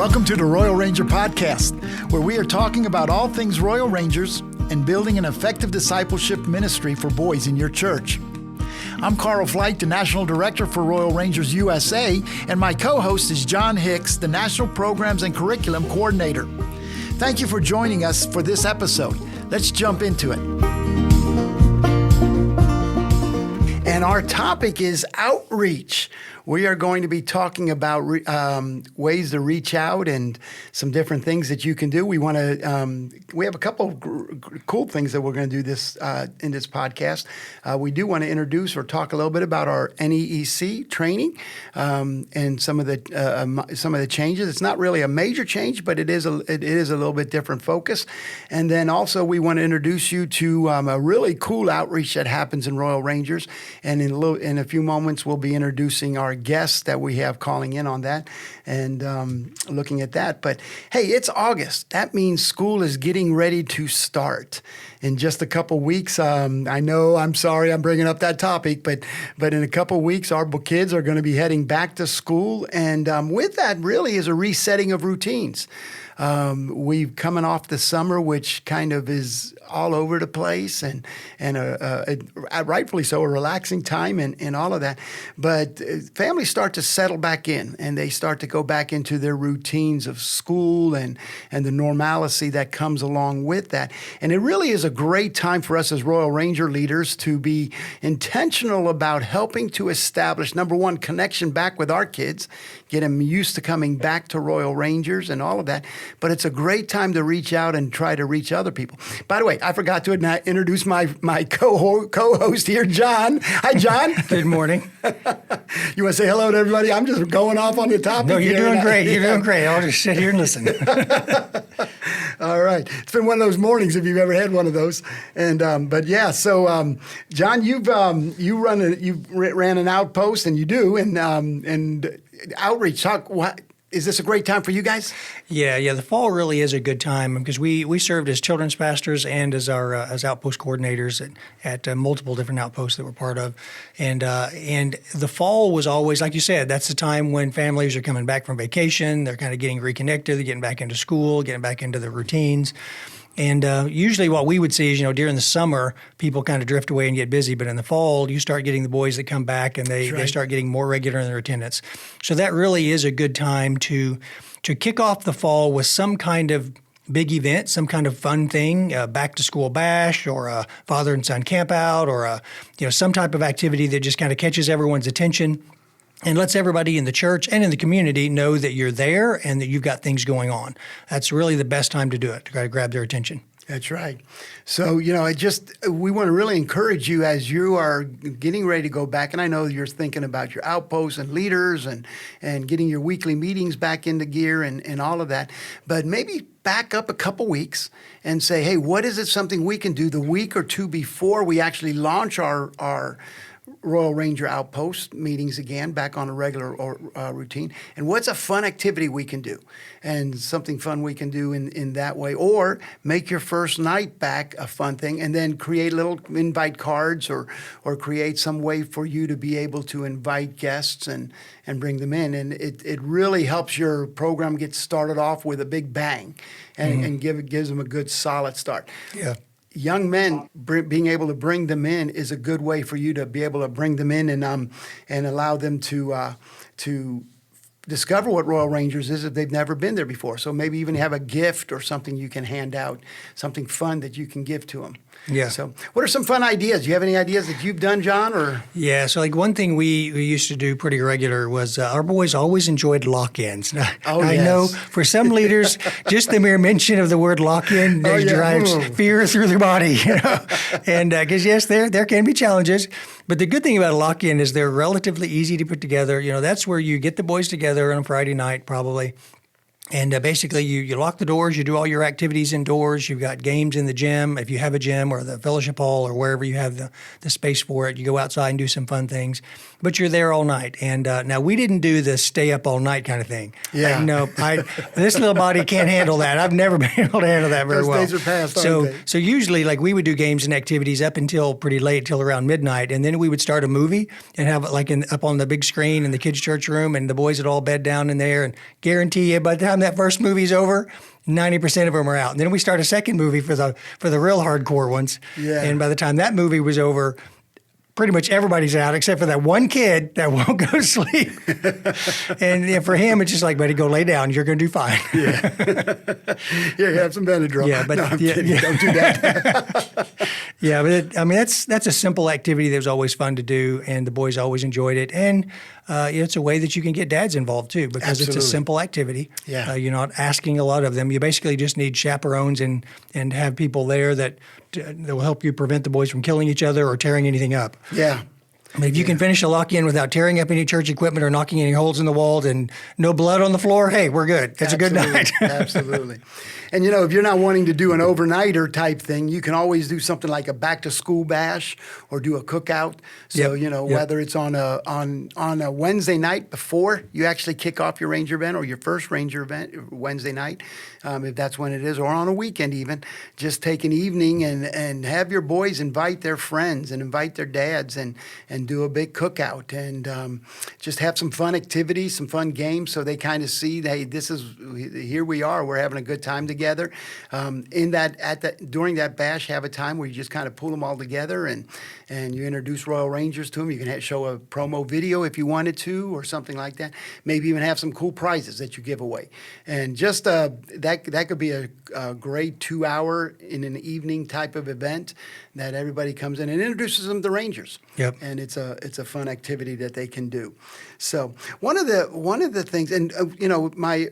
Welcome to the Royal Ranger Podcast, where we are talking about all things Royal Rangers and building an effective discipleship ministry for boys in your church. I'm Carl Flight, the National Director for Royal Rangers USA, and my co-host is John Hicks, the National Programs and Curriculum Coordinator. Thank you for joining us for this episode. Let's jump into it. And our topic is outreach. We are going to be talking about ways to reach out and some different things that you can do. We want to. We have a couple of cool things that we're going to do this in this podcast. We do want to introduce or talk a little bit about our NEEC training and some of the changes. It's not really a major change, but it is a little bit different focus. And then also we want to introduce you to a really cool outreach that happens in Royal Rangers. And in a few moments, we'll be introducing our guests that we have calling in on that and looking at that. But hey, it's August. That means school is getting ready to start in just a couple weeks. I know, I'm sorry I'm bringing up that topic, but in a couple weeks, our kids are going to be heading back to school. And with that really is a resetting of routines. We've coming off the summer, which kind of is all over the place and rightfully so, a relaxing time and all of that. But families start to settle back in and they start to go back into their routines of school and the normalcy that comes along with that. And it really is a great time for us as Royal Ranger leaders to be intentional about helping to establish, number one, connection back with our kids, get them used to coming back to Royal Rangers and all of that. But it's a great time to reach out and try to reach other people. By the way, I forgot to introduce my co-host here, John. Hi, John. Good morning. You want to say hello to everybody? I'm just going off on the topic. No, you're doing great. You're doing great. I'll just sit here and listen. All right. It's been one of those mornings if you've ever had one of those. And but yeah, so John, you ran an outpost, and you do, and outreach. Is this a great time for you guys? Yeah. The fall really is a good time because we served as children's pastors and as our as outpost coordinators at multiple different outposts that we're part of, and the fall was always, like you said, that's the time when families are coming back from vacation. They're kind of getting reconnected, they're getting back into school, getting back into their routines. And usually what we would see is, during the summer, people kind of drift away and get busy. But in the fall, you start getting the boys that come back and they start getting more regular in their attendance. So that really is a good time to kick off the fall with some kind of big event, some kind of fun thing, back to school bash or a father and son camp out or some type of activity that just kind of catches everyone's attention and lets everybody in the church and in the community know that you're there and that you've got things going on. That's really the best time to do it, to try to grab their attention. That's right. So, we want to really encourage you as you are getting ready to go back. And I know you're thinking about your outposts and leaders and getting your weekly meetings back into gear and all of that. But maybe back up a couple weeks and say, hey, what is it something we can do the week or two before we actually launch our Royal Ranger Outpost meetings again, back on a regular routine. And what's a fun activity we can do? And something fun we can do in that way. Or make your first night back a fun thing and then create little invite cards or create some way for you to be able to invite guests and bring them in. And it really helps your program get started off with a big bang and gives them a good solid start. Yeah. Young men, being able to bring them in is a good way for you to be able to bring them in and allow them to discover what Royal Rangers is if they've never been there before. So maybe even have a gift or something you can hand out, something fun that you can give to them. Yeah. So what are some fun ideas? Do you have any ideas that you've done, John? Or Yeah, so like one thing we used to do pretty regular was our boys always enjoyed lock-ins. Now, I know for some leaders, just the mere mention of the word lock-in drives fear through their body. And because, yes, there can be challenges. But the good thing about a lock-in is they're relatively easy to put together. That's where you get the boys together on a Friday night probably. And basically, you lock the doors, you do all your activities indoors, you've got games in the gym, if you have a gym, or the fellowship hall, or wherever you have the space for it. You go outside and do some fun things, but you're there all night. And now, we didn't do the stay up all night kind of thing. Yeah. This little body can't handle that. I've never been able to handle that very well. Those days are past, aren't they? So usually, like, we would do games and activities up until pretty late, till around midnight, and then we would start a movie and have it up on the big screen in the kids' church room, and the boys would all bed down in there, and guarantee you by the time that first movie's over, 90% of them are out. And then we start a second movie for the real hardcore ones. Yeah. And by the time that movie was over, pretty much everybody's out except for that one kid that won't go to sleep. And for him, it's just like, buddy, go lay down. You're going to do fine. Yeah. Here, have some Benadryl. Yeah, but no, I'm kidding. Don't do that. Yeah, but that's a simple activity that was always fun to do, and the boys always enjoyed it. And it's a way that you can get dads involved too, because it's a simple activity. Yeah. You're not asking a lot of them. You basically just need chaperones and have people there that will help you prevent the boys from killing each other or tearing anything up. Yeah. I mean, if you can finish a lock-in without tearing up any church equipment or knocking any holes in the walls and no blood on the floor, hey, we're good. That's a good night. Absolutely. And, if you're not wanting to do an overnighter type thing, you can always do something like a back-to-school bash or do a cookout. So, whether it's on a Wednesday night before you actually kick off your Ranger event or your first Ranger event Wednesday night, if that's when it is, or on a weekend even, just take an evening and have your boys invite their friends and invite their dads and do a big cookout and just have some fun activities, some fun games, so they kind of see, hey, here we are, we're having a good time together. During that bash, have a time where you just kind of pull them all together and you introduce Royal Rangers to them. You can show a promo video if you wanted to, or something like that. Maybe even have some cool prizes that you give away, and just that could be a great 2-hour in an evening type of event that everybody comes in and introduces them to Rangers. Yep. And it's a fun activity that they can do. So one of the things, and my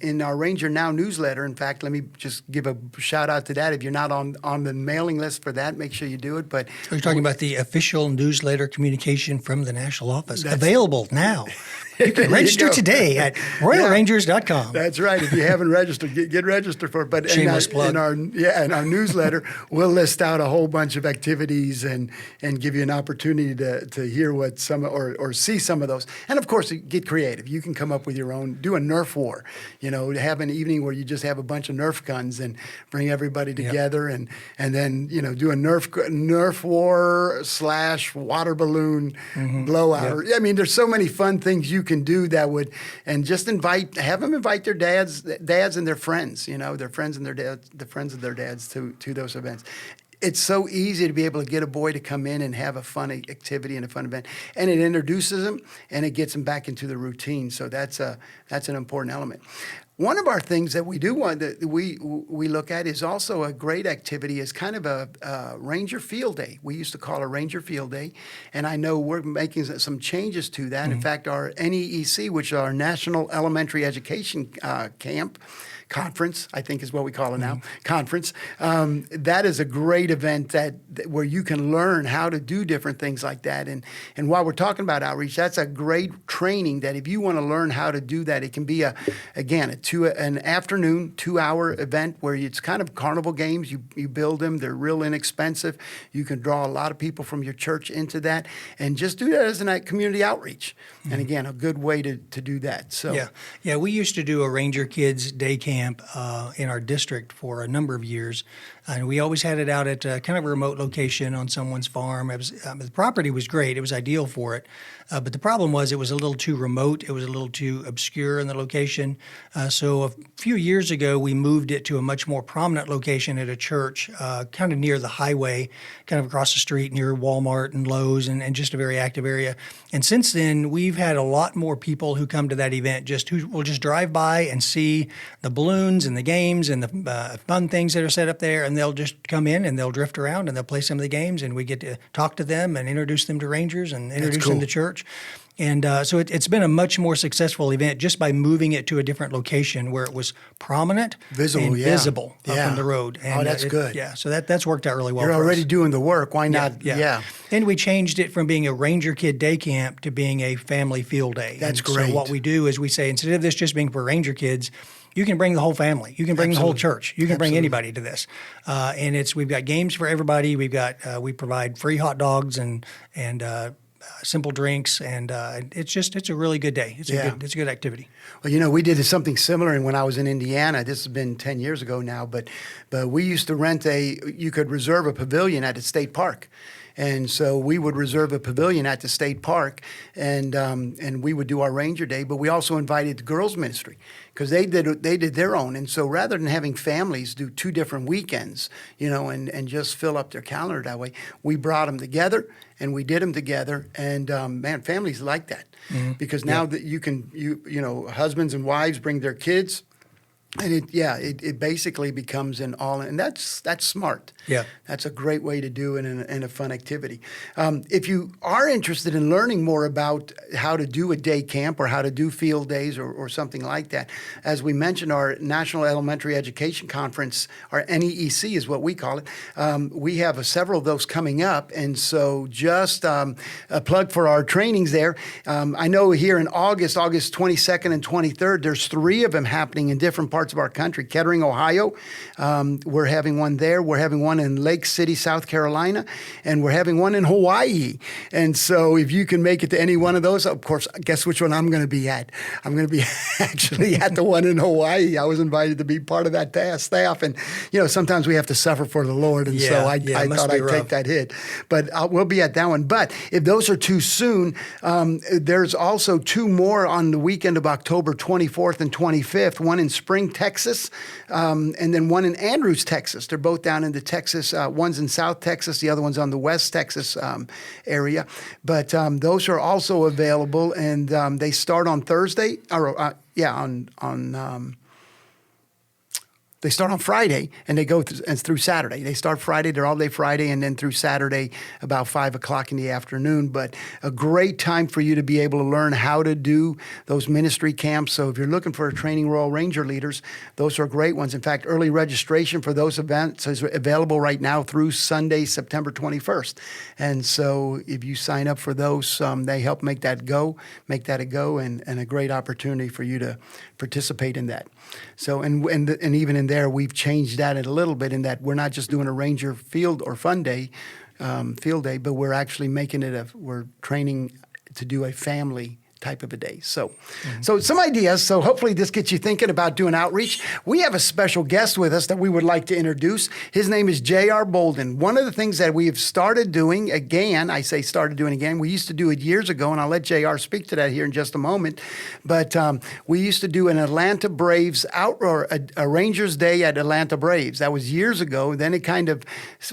in our Ranger Now newsletter, in fact, let me just give a shout out to that. If you're not on the mailing list for that, make sure you do it. But Are you talking about the official newsletter communication from the national office? Available now. You can register today at royalrangers.com. That's right. If you haven't registered, get registered for it. But Shameless plug. in our newsletter, we'll list out a whole bunch of activities and give you an opportunity to hear what some or see some of those. And of course, get creative. You can come up with your own. Do a Nerf war. Have an evening where you just have a bunch of Nerf guns and bring everybody together, and then do a Nerf war / water balloon blowout. Yep. There's so many fun things you can do that would, and just have them invite their dads and their friends, their friends and their dads, the friends of their dads to those events. It's so easy to be able to get a boy to come in and have a fun activity and a fun event, and it introduces them and it gets them back into the routine. So that's an important element. One of our things that we do want that we look at is also a great activity is kind of a Ranger Field Day. We used to call it Ranger Field Day, and I know we're making some changes to that. In fact, our NEEC, which is our National Elementary Education Conference, I think is what we call it now, conference. That is a great event where you can learn how to do different things like that. And while we're talking about outreach, that's a great training that if you want to learn how to do that, it can be an afternoon 2-hour event where it's kind of carnival games. You build them. They're real inexpensive. You can draw a lot of people from your church into that, and just do that as a community outreach. And again, a good way to do that. So yeah, we used to do a Ranger Kids Day Camp in our district for a number of years, and we always had it out at kind of a remote location on someone's farm. The property was great; it was ideal for it, but the problem was it was a little too remote. It was a little too obscure in the location. So a few years ago, we moved it to a much more prominent location at a church, kind of near the highway, kind of across the street near Walmart and Lowe's, and just a very active area. And since then, we've had a lot more people who come to that event who will just drive by and see the balloons and the games and the fun things that are set up there, and they'll just come in and they'll drift around and they'll play some of the games, and we get to talk to them and introduce them to Rangers and introduce them to church. And so it's been a much more successful event just by moving it to a different location where it was prominent and visible from the road. And that's good. Yeah, so that's worked out really well. You're for already us. doing the work. Why not? Yeah. And we changed it from being a Ranger Kid Day Camp to being a family field day. That's great. great. So what we do is we say, instead of this just being for Ranger kids, you can bring the whole family. You can bring the whole church. You can bring anybody to this. And we've got games for everybody. We provide free hot dogs and simple drinks, and it's a really good day. It's a good activity. Well, we did something similar, and when I was in Indiana, this has been 10 years ago now, but we used to you could reserve a pavilion at a state park. And so we would reserve a pavilion at the state park, and we would do our Ranger Day. But we also invited the girls ministry because they did their own. And so rather than having families do 2 different weekends, and just fill up their calendar that way, we brought them together and we did them together. And man, families like that because now that husbands and wives bring their kids. And it basically becomes an and that's smart. Yeah. That's a great way to do it and a fun activity. If you are interested in learning more about how to do a day camp or how to do field days or something like that, as we mentioned, our National Elementary Education Conference, our NEEC is what we call it, we have several of those coming up. And so just a plug for our trainings there. I know here in August 22nd and 23rd, there's 3 of them happening in different parts of our country. Kettering, Ohio, we're having one there. We're having one in Lake City, South Carolina, and we're having one in Hawaii. And so if you can make it to any one of those, of course, guess which one I'm going to be at? I'm going to be actually at the one in Hawaii. I was invited to be part of that staff. And, sometimes we have to suffer for the Lord. And so I thought I'd take that hit. But we'll be at that one. But if those are too soon, there's also 2 more on the weekend of October 24th and 25th, one in Spring, Texas, and then one in Andrews, Texas. They're both down in the Texas. One's in South Texas. The other one's on the West Texas area. But those are also available, and they start on Thursday. They start on Friday and they go through Saturday. They start Friday, they're all day Friday, and then through Saturday about 5 o'clock in the afternoon. But a great time for you to be able to learn how to do those ministry camps. So if you're looking for a training Royal Ranger leaders, those are great ones. In fact, early registration for those events is available right now through Sunday, September 21st. And so if you sign up for those, they help make that a go, and a great opportunity for you to participate in that. So, and even in there, we've changed that a little bit in that we're not just doing a Ranger field or field day, but we're actually making it we're training to do a family type of a day. So some ideas. So hopefully this gets you thinking about doing outreach. We have a special guest with us that we would like to introduce. His name is J.R. Bolden. One of the things that we have started doing again, I say started doing again, we used to do it years ago, and I'll let J.R. speak to that here in just a moment. But we used to do an Atlanta Braves a Rangers Day at Atlanta Braves. That was years ago. Then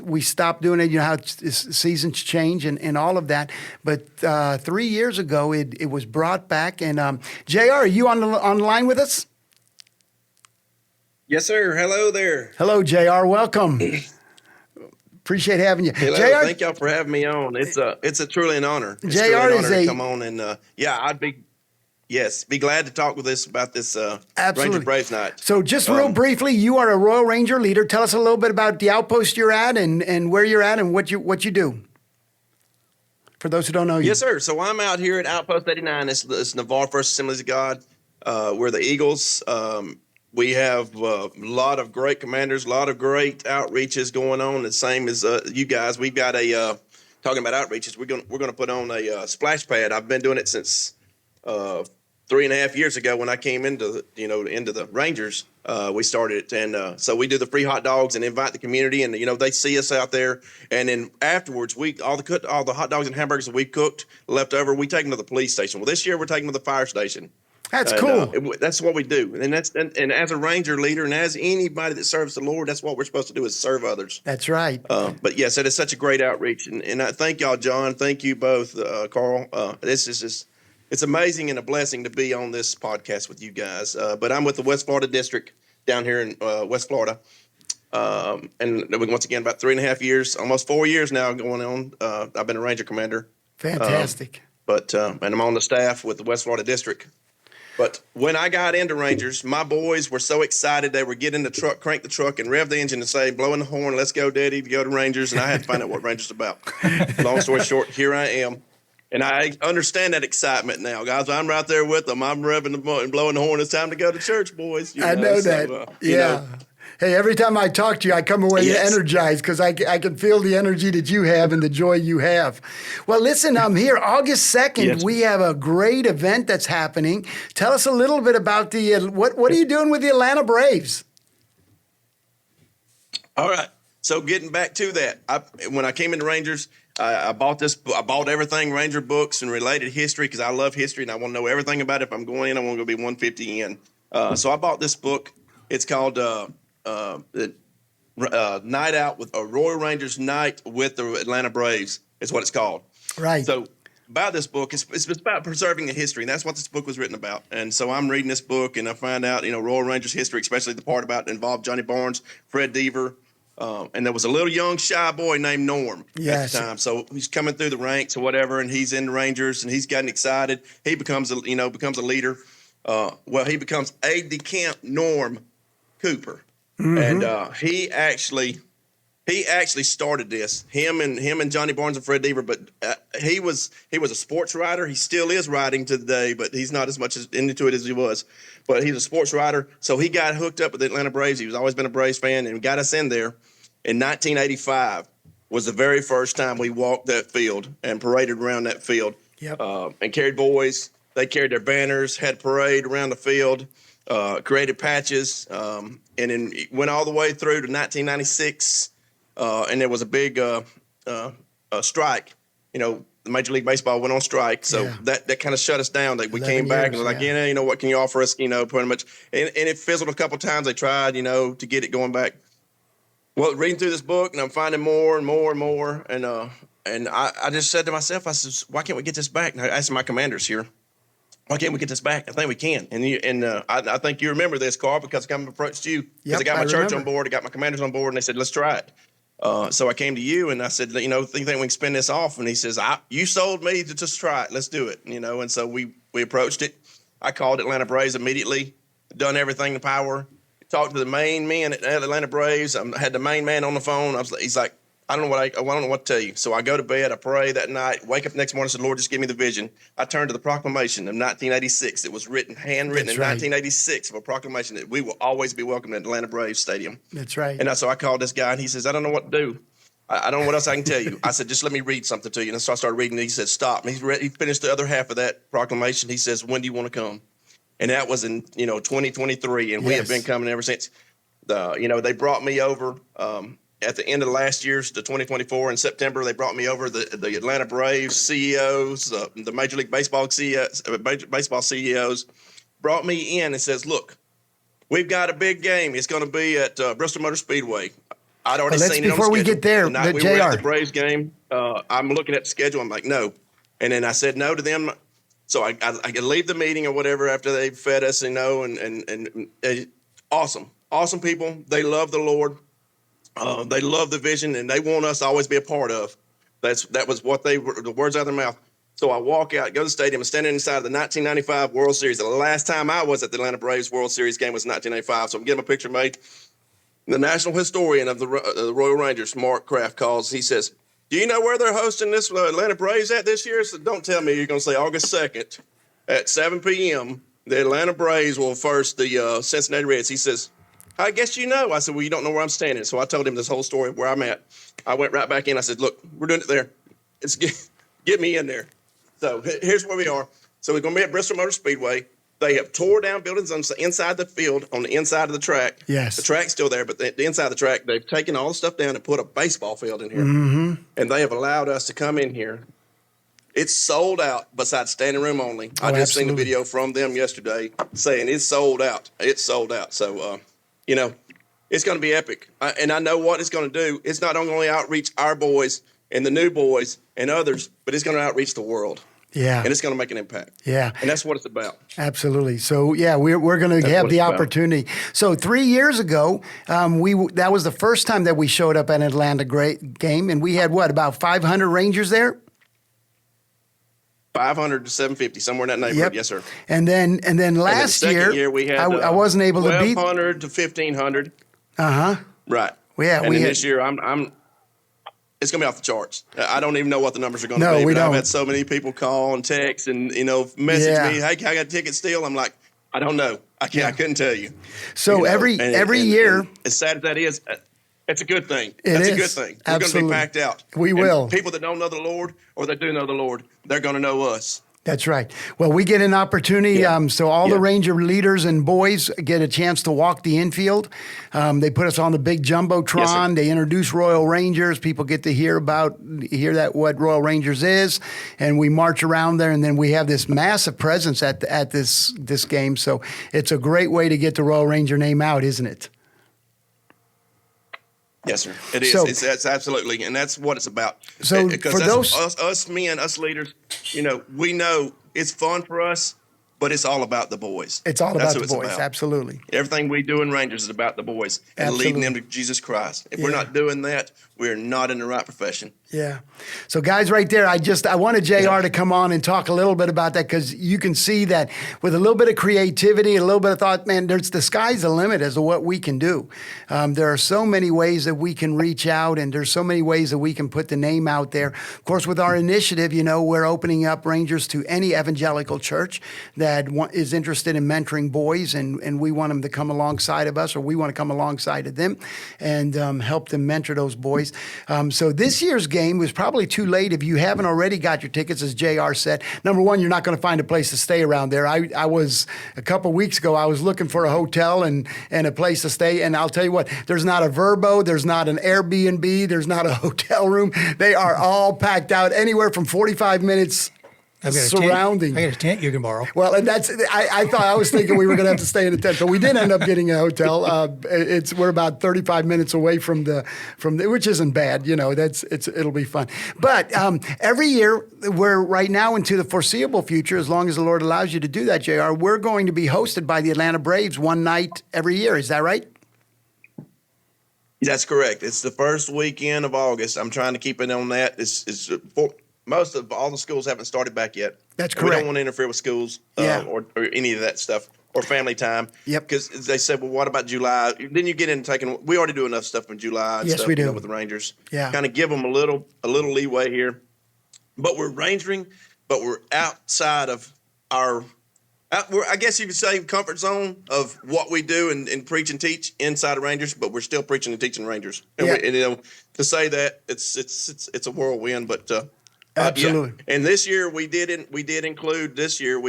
we stopped doing it. You know how seasons change and all of that. But 3 years ago, it was brought back. And JR, are you on the line with us? Yes, sir. Hello there. Hello, JR. Welcome. Appreciate having you. Hello. JR, thank y'all for having me on. It's a truly an honor. It's JR truly an is honor to come on and I'd be glad to talk with us about this Ranger Braves night. So just real briefly, you are a Royal Ranger leader. Tell us a little bit about the outpost you're at and where you're at and what you do. For those who don't know you. Yes, sir. So I'm out here at Outpost 89. It's Navarre First Assemblies of God. We're the Eagles. We have a lot of great commanders, a lot of great outreaches going on. The same as you guys. We've got talking about outreaches. We're gonna put on a splash pad. I've been doing it since 3.5 years ago when I came into the Rangers. We started it, and so we do the free hot dogs and invite the community, and they see us out there, and then afterwards all the hot dogs and hamburgers that we cooked left over, we take them to the police station. Well, this year we're taking them to the fire station. That's cool. That's what we do, and and as a Ranger leader and as anybody that serves the Lord, that's what we're supposed to do, is serve others. That's right. But yes, it is such a great outreach, and I thank y'all, John. Thank you both, Carl. This is just. It's amazing and a blessing to be on this podcast with you guys. But I'm with the West Florida District down here in West Florida. And once again, about 3.5 years, almost 4 years now going on. I've been a Ranger Commander. Fantastic. And I'm on the staff with the West Florida District. But when I got into Rangers, my boys were so excited. They would get in the truck, crank the truck, and rev the engine and say, blowing the horn, let's go, Daddy, to go to Rangers. And I had to find out what Rangers about. Long story short, here I am. And I understand that excitement now, guys. I'm right there with them. I'm revving and blowing the horn. It's time to go to church, boys. I know that. Yeah. Hey, every time I talk to you, I come away energized because I can feel the energy that you have and the joy you have. Well, listen, I'm here August 2nd. Yes. We have a great event that's happening. Tell us a little bit about what are you doing with the Atlanta Braves? All right. So getting back to that, when I came into Rangers, I bought this. I bought everything Ranger books and related history because I love history and I want to know everything about it. If I'm going in, I want to be 150 in. So I bought this book. It's called Night Out with a Royal Rangers Night with the Atlanta Braves. Is what it's called. Right. So about this book, it's about preserving the history, and that's what this book was written about. And so I'm reading this book, and I find out, Royal Rangers history, especially the part about involved Johnny Barnes, Fred Deaver, and there was a little young shy boy named Norm at the time. So he's coming through the ranks or whatever, and he's in the Rangers, and he's getting excited. He becomes a leader. He becomes aide-de-camp Norm Cooper, and he actually started this. Him and Johnny Barnes and Fred Deaver, but he was a sports writer. He still is writing today, but he's not as much into it as he was. But he's a sports writer, so he got hooked up with the Atlanta Braves. He's always been a Braves fan, and got us in there. In 1985 was the very first time we walked that field and paraded around that field. Yep. And carried boys. They carried their banners, had parade around the field, created patches, and then went all the way through to 1996. And there was a big strike. The Major League Baseball went on strike, so that kind of shut us down. We came back and was like, what can you offer us? Pretty much, and it fizzled a couple of times. They tried, to get it going back. Well, reading through this book, and I'm finding more and more and more, and I just said to myself, I said, why can't we get this back? And I asked my commanders here, why can't we get this back? I think we can. And I think you remember this, Carl, because I approached you because I got my church on board, I got my commanders on board, and they said, let's try it. So I came to you and I said, think we can spin this off? And he says, you sold me to just try it. Let's do it. And so we approached it. I called Atlanta Braves immediately, done everything in power, talked to the main men at Atlanta Braves. I had the main man on the phone. He's like, I don't know what to tell you. So I go to bed, I pray that night, wake up next morning, I said, Lord, just give me the vision. I turned to the proclamation of 1986. It was handwritten in 1986 of a proclamation that we will always be welcome at Atlanta Braves Stadium. That's right. And so I called this guy, and he says, I don't know what to do. I don't know what else I can tell you. I said, just let me read something to you. And so I started reading, and he said, stop. And he finished the other half of that proclamation. He says, when do you want to come? And that was in 2023, and we have been coming ever since. They brought me over at the end of last year's, the 2024 in September. They brought me over the Atlanta Braves CEOs, the Major League Baseball CEOs, brought me in and says, look, we've got a big game. It's going to be at Bristol Motor Speedway. I'd already seen it on the schedule. Before we get there, the night we were at the Braves game, I'm looking at the schedule. I'm like, no. And then I said no to them. So I could leave the meeting or whatever after they fed us, and awesome people. They love the Lord. They love the vision, and they want us to always be a part of. That was what they were, the words out of their mouth. So I walk out, go to the stadium, and standing inside the 1995 World Series. The last time I was at the Atlanta Braves World Series game was 1995. So I'm getting a picture made. The national historian of the Royal Rangers, Mark Kraft, calls. He says, do you know where they're hosting this Atlanta Braves at this year? So don't tell me you're going to say August 2nd at 7 p.m. The Atlanta Braves will first the Cincinnati Reds. He says, I guess you know. I said, well, you don't know where I'm standing. So I told him this whole story of where I'm at. I went right back in. I said, look, we're doing it there. Get me in there. So here's where we are. So we're going to be at Bristol Motor Speedway. They have tore down buildings on the inside the field, on the inside of the track. Yes. The track's still there, but the inside of the track, they've taken all the stuff down and put a baseball field in here. Mm-hmm. And they have allowed us to come in here. It's sold out besides standing room only. I just seen the video from them yesterday saying it's sold out. It's sold out. So, it's going to be epic. And I know what it's going to do. It's not only outreach our boys and the new boys and others, but it's going to outreach the world. Yeah. And it's going to make an impact. Yeah. And that's what it's about. Absolutely. So, we're going to have the opportunity. So 3 years ago, that was the first time that we showed up at an Atlanta game, and we had, about 500 Rangers there? 500 to 750, somewhere in that neighborhood. Yep. Yes, sir. And then last year we had I wasn't able to beat 1,200 to 1,500. Uh-huh. Right. Yeah. And this year it's going to be off the charts. I don't even know what the numbers are going to be. We don't. I've had so many people call and text and, message me, hey, I got tickets still. I'm like, I don't know. I couldn't tell you. So every year. And as sad as that is, it's a good thing. It's a good thing. We're going to be packed out. We will. People that don't know the Lord or that do know the Lord, they're going to know us. That's right. Well, we get an opportunity. So all the Ranger leaders and boys get a chance to walk the infield. They put us on the big jumbotron. They introduce Royal Rangers. People get to hear that what Royal Rangers is, and we march around there. And then we have this massive presence at this game. So it's a great way to get the Royal Ranger name out, isn't it? Yes, sir. It is. So, it's absolutely, and that's what it's about. So because for those us men, us leaders, we know it's fun for us, but it's all about the boys. It's all That's about what the it's boys. about. Absolutely. Everything we do in Rangers is about the boys and leading them to Jesus Christ. If we're not doing that, we're not in the right profession. Yeah. So guys, right there, I wanted JR to come on and talk a little bit about that, because you can see that with a little bit of creativity and a little bit of thought, man, the sky's the limit as to what we can do. There are so many ways that we can reach out, and there's so many ways that we can put the name out there. Of course, with our initiative, we're opening up Rangers to any evangelical church that is interested in mentoring boys, and we want them to come alongside of us, or we want to come alongside of them and help them mentor those boys. So this year's game was probably too late if you haven't already got your tickets, as JR said. Number one, you're not going to find a place to stay around there. I was, a couple weeks ago, I was looking for a hotel and a place to stay, and I'll tell you what, there's not a Verbo, there's not an Airbnb, there's not a hotel room. They are all packed out, anywhere from 45 minutes surrounding. I got a tent you can borrow. Well, and I was thinking we were going to have to stay in a tent, but we did end up getting a hotel. We're about 35 minutes away from which isn't bad. It'll be fun. But every year, we're right now into the foreseeable future, as long as the Lord allows you to do that, JR, we're going to be hosted by the Atlanta Braves one night every year. Is that right? That's correct. It's the first weekend of August. I'm trying to keep it on that. Most of all the schools haven't started back yet. That's correct. We don't want to interfere with schools or any of that stuff, or family time. Yep. Because they said, well, what about July? Then you get into taking. We already do enough stuff in July. And yes, stuff, we do with the Rangers. Yeah. Kind of give them a little leeway here, but we're Rangering, but we're outside of our. I guess you could say comfort zone of what we do and preach and teach inside of Rangers, but we're still preaching and teaching Rangers. And to say that it's a whirlwind, but. Absolutely. Yeah. And this year we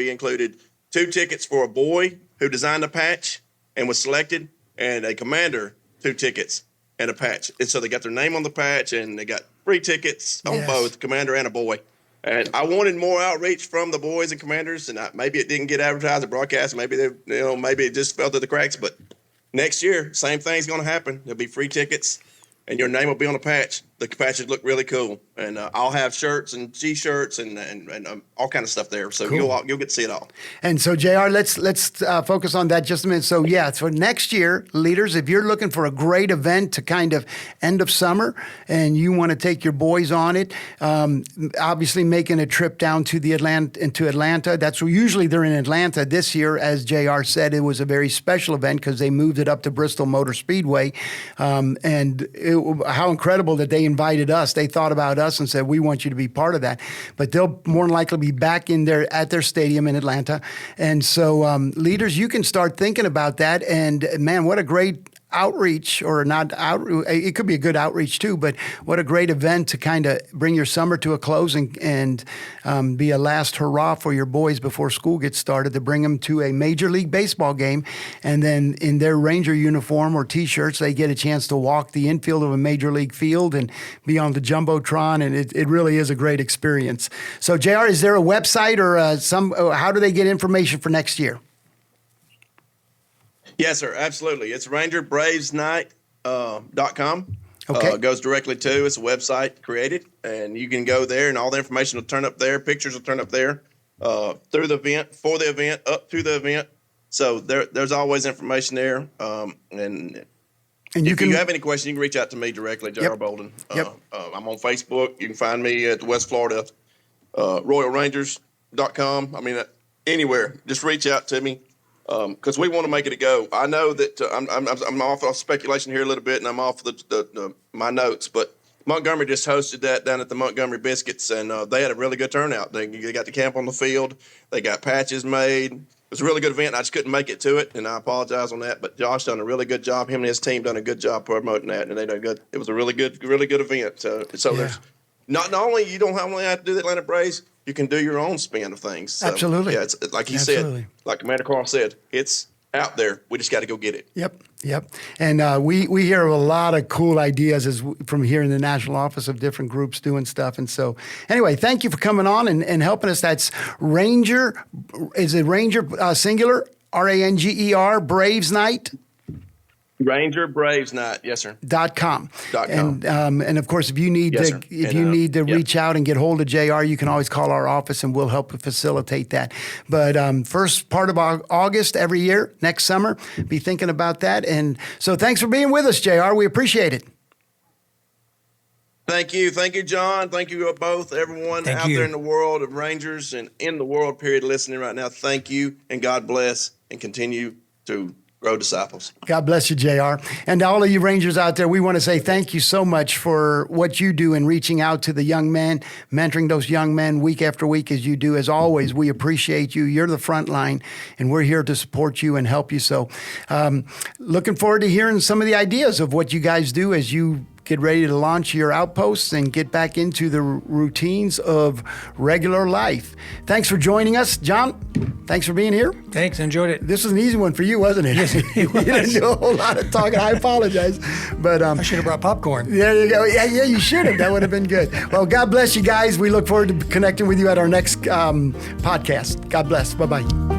included 2 tickets for a boy who designed a patch and was selected, and a commander 2 tickets and a patch. And so they got their name on the patch, and they got free tickets on both, commander and a boy. And I wanted more outreach from the boys and commanders, and maybe it didn't get advertised or broadcast. Maybe maybe it just fell through the cracks. But next year, same thing's going to happen. There'll be free tickets, and your name will be on the patch. The patches look really cool, and I'll have shirts and T-shirts and all kind of stuff there. So cool. You'll get to see it all. And so, JR, let's focus on that just a minute. So, so next year, leaders, if you're looking for a great event to kind of end of summer, and you want to take your boys on it, obviously making a trip down to Atlanta. That's usually they're in Atlanta. This year, as JR said, it was a very special event because they moved it up to Bristol Motor Speedway, how incredible that they invited us. They thought about us and said, we want you to be part of that. But they'll more than likely be back at their stadium in Atlanta. And so leaders, you can start thinking about that. And man, what a great outreach, or not outreach. It could be a good outreach too, but what a great event to kind of bring your summer to a close and be a last hurrah for your boys before school gets started, to bring them to a Major League Baseball game. And then in their Ranger uniform or T-shirts, they get a chance to walk the infield of a Major League field and be on the Jumbotron. And it really is a great experience. So JR, is there a website or how do they get information for next year? Yes, sir. Absolutely. It's rangerbravesnight.com. Okay. Goes directly to, it's a website created, and you can go there, and all the information will turn up there. Pictures will turn up there through the event, for the event, up to the event. So there's always information there. And if you have any questions, you can reach out to me directly, J.R. Bolden. I'm on Facebook. You can find me at the West Florida RoyalRangers.com. I mean, anywhere. Just reach out to me. Because we want to make it a go. I know that I'm off of speculation here a little bit, and I'm off my notes. But Montgomery just hosted that down at the Montgomery Biscuits, and they had a really good turnout. They got to camp on the field. They got patches made. It was a really good event. I just couldn't make it to it, and I apologize on that. But Josh done a really good job. Him and his team done a good job promoting that, and they done good. It was a really good event. So there's not only you don't only have to do the Atlanta Braves. you can do your own spin of things. So, Absolutely. Yeah, it's like he Absolutely. said, like Commander Karl said, it's out there. We just got to go get it. Yep. And we hear of a lot of cool ideas from here in the national office of different groups doing stuff. And so, anyway, thank you for coming on and helping us. That's Ranger. Is it Ranger singular? RANGER Braves Night. Ranger Braves Night, yes, sir. .com. .com. And of course, if you need Yes, to sir. Yep. reach out and get hold of JR, you can always call our office and we'll help facilitate that. But first part of August every year, next summer, be thinking about that. And so thanks for being with us, JR. We appreciate it. Thank you, John. Thank you both, everyone Thank out you. there in the world of Rangers and in the world period listening right now. Thank you, and God bless, and continue to grow disciples. God bless you, JR. And to all of you Rangers out there, we want to say thank you so much for what you do in reaching out to the young men, mentoring those young men week after week as you do. As always, we appreciate you. You're the front line, and we're here to support you and help you. So looking forward to hearing some of the ideas of what you guys do as you get ready to launch your outposts and get back into the routines of regular life. Thanks for joining us. John, thanks for being here. Thanks. Enjoyed it. This was an easy one for you, wasn't it? Yes, it was. You didn't do a whole lot of talking. I apologize. But I should have brought popcorn. there you go. Yeah, you should have. That would have been good. Well, God bless you guys. We look forward to connecting with you at our next podcast. God bless. Bye-bye.